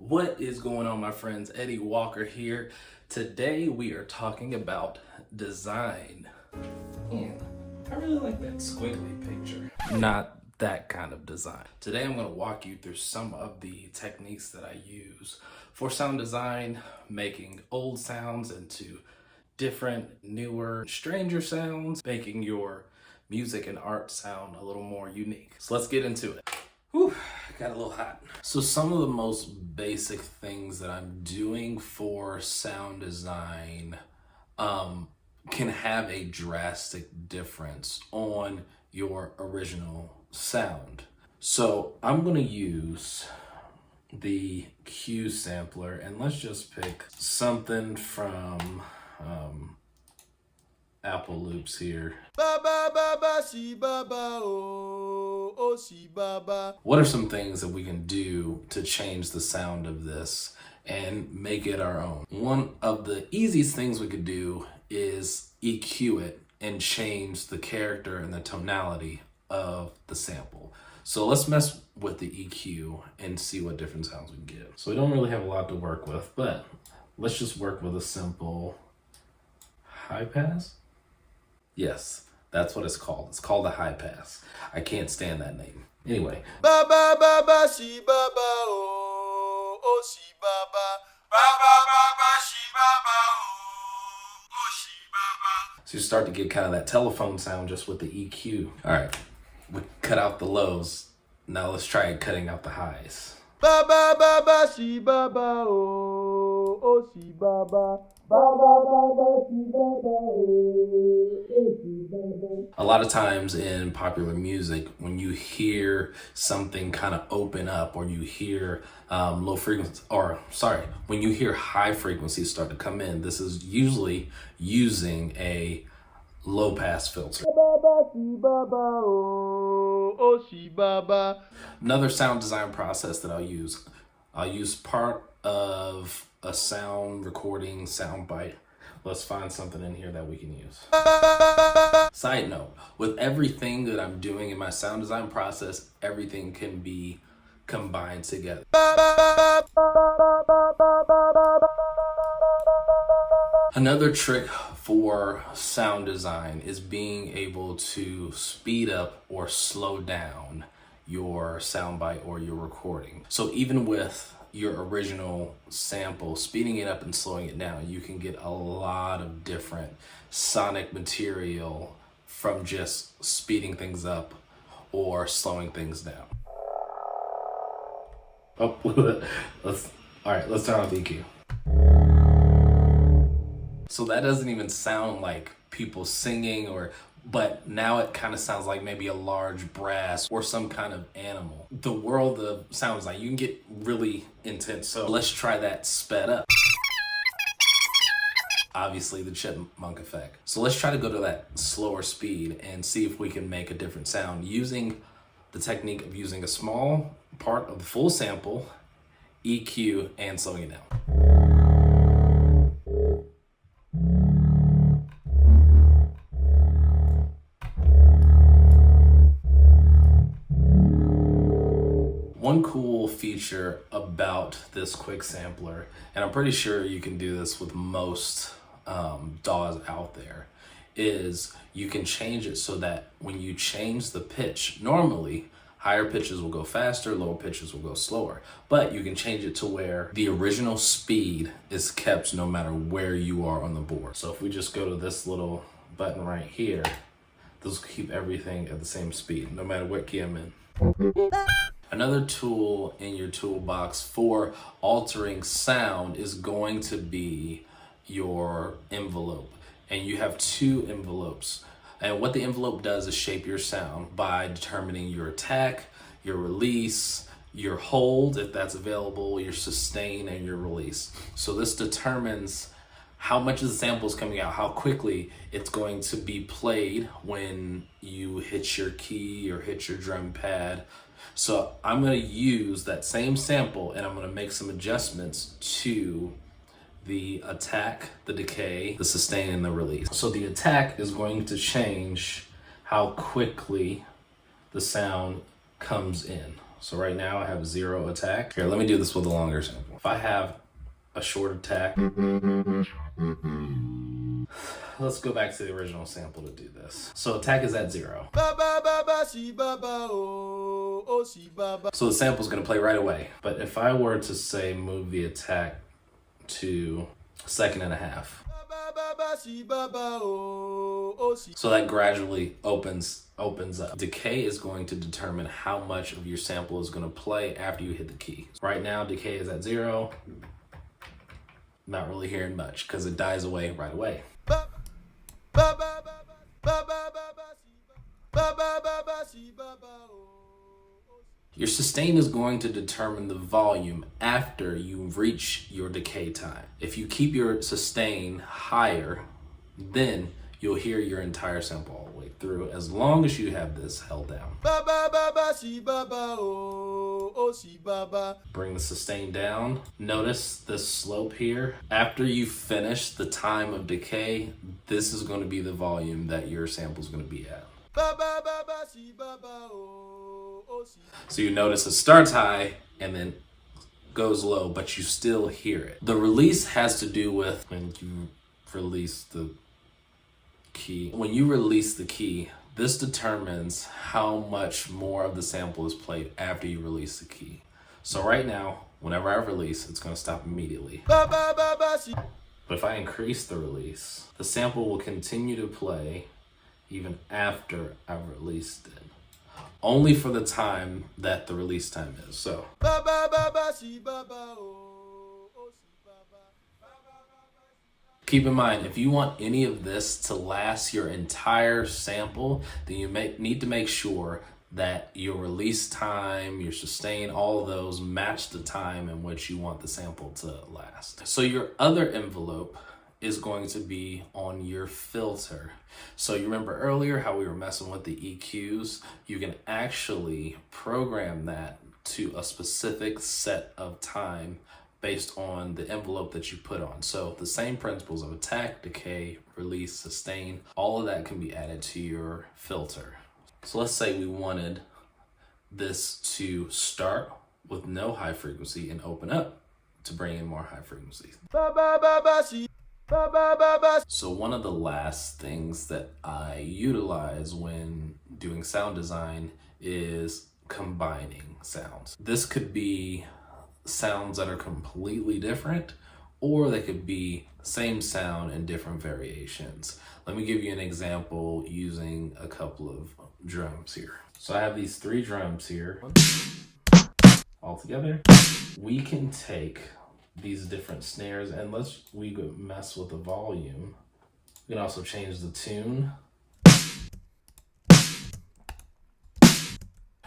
What is going on, my friends? Eddie Walker here. Today we are talking about design. And I really like that squiggly picture. Not that kind of design. Today I'm going to walk you through some of the techniques that I use for sound design, making old sounds into different, newer, stranger sounds, making your music and art sound a little more unique. So let's get into it. Whew, got a little hot. So some of the most basic things that I'm doing for sound design can have a drastic difference on your original sound. So I'm gonna use the Q sampler, and let's just pick something from Apple Loops here. What are some things that we can do to change the sound of this and make it our own? One of the easiest things we could do is EQ it and change the character and the tonality of the sample. So let's mess with the EQ and see what different sounds we can get. So we don't really have a lot to work with, but let's just work with a simple high pass. Yes, that's what it's called. It's called a high pass. I can't stand that name. Anyway. So you start to get kind of that telephone sound just with the EQ. All right, we cut out the lows. Now let's try cutting out the highs. A lot of times in popular music, when you hear something kind of open up, or you hear when you hear high frequencies start to come in, this is usually using a low pass filter. Another sound design process that I'll use part of a sound recording soundbite. Let's find something in here that we can use. Side note, with everything that I'm doing in my sound design process, everything can be combined together. Another trick for sound design is being able to speed up or slow down your soundbite or your recording. So even with your original sample, speeding it up and slowing it down, you can get a lot of different sonic material from just speeding things up or slowing things down. Oh, let's turn off the EQ. So that doesn't even sound like people singing, but now it kind of sounds like maybe a large brass or some kind of animal. The world of sound design, you can get really intense. So let's try that sped up. Obviously the chipmunk effect. So let's try to go to that slower speed and see if we can make a different sound using the technique of using a small part of the full sample, EQ, and slowing it down. One cool feature about this quick sampler, and I'm pretty sure you can do this with most DAWs out there, is you can change it so that when you change the pitch, normally higher pitches will go faster, lower pitches will go slower, but you can change it to where the original speed is kept no matter where you are on the board. So if we just go to this little button right here, this will keep everything at the same speed, no matter what key I'm in. Another tool in your toolbox for altering sound is going to be your envelope. And you have two envelopes. And what the envelope does is shape your sound by determining your attack, your release, your hold, if that's available, your sustain, and your release. So this determines how much of the sample is coming out, how quickly it's going to be played when you hit your key or hit your drum pad. So I'm going to use that same sample and I'm going to make some adjustments to the attack, the decay, the sustain, and the release. So the attack is going to change how quickly the sound comes in. So right now I have 0 attack. Here, let me do this with a longer sample. If I have a short attack, let's go back to the original sample to do this. So attack is at 0. So the sample's gonna play right away. But if I were to say move the attack to 1.5 seconds, so that gradually opens up. Decay is going to determine how much of your sample is going to play after you hit the key. Right now, decay is at 0. Not really hearing much because it dies away right away. Your sustain is going to determine the volume after you reach your decay time. If you keep your sustain higher, then you'll hear your entire sample all the way through as long as you have this held down. Bring the sustain down. Notice this slope here. After you finish the time of decay, this is going to be the volume that your sample is going to be at. So you notice it starts high and then goes low, but you still hear it. The release has to do with when you release the key. When you release the key, this determines how much more of the sample is played after you release the key. So right now, whenever I release, it's going to stop immediately. But if I increase the release, the sample will continue to play even after I've released it, only for the time that the release time is. So keep in mind, if you want any of this to last your entire sample, then you need to make sure that your release time, your sustain, all of those match the time in which you want the sample to last. So your other envelope is going to be on your filter. So you remember earlier how we were messing with the EQs? You can actually program that to a specific set of time based on the envelope that you put on. So the same principles of attack, decay, release, sustain, all of that can be added to your filter. So let's say we wanted this to start with no high frequency and open up to bring in more high frequencies. So one of the last things that I utilize when doing sound design is combining sounds. This could be sounds that are completely different, or they could be same sound and different variations. Let me give you an example using a couple of drums here. So I have these 3 drums here all together. We can take these different snares and we go mess with the volume. We can also change the tune.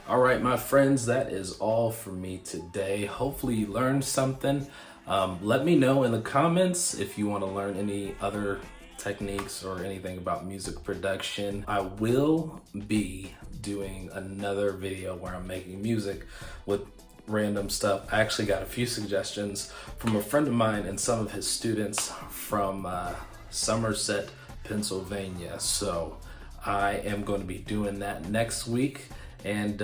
All right, my friends, that is all for me today. Hopefully you learned something. Let me know in the comments if you want to learn any other techniques or anything about music production. I will be doing another video where I'm making music with random stuff. I actually got a few suggestions from a friend of mine and some of his students from Somerset, Pennsylvania. So I am going to be doing that next week, and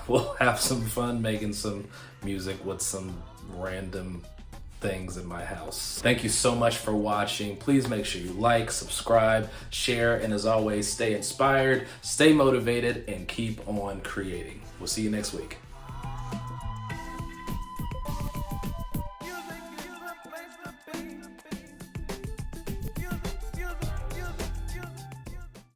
we'll have some fun making some music with some random things in my house. Thank you so much for watching. Please make sure you like, subscribe, share, and as always, stay inspired, stay motivated, and keep on creating. We'll see you next week.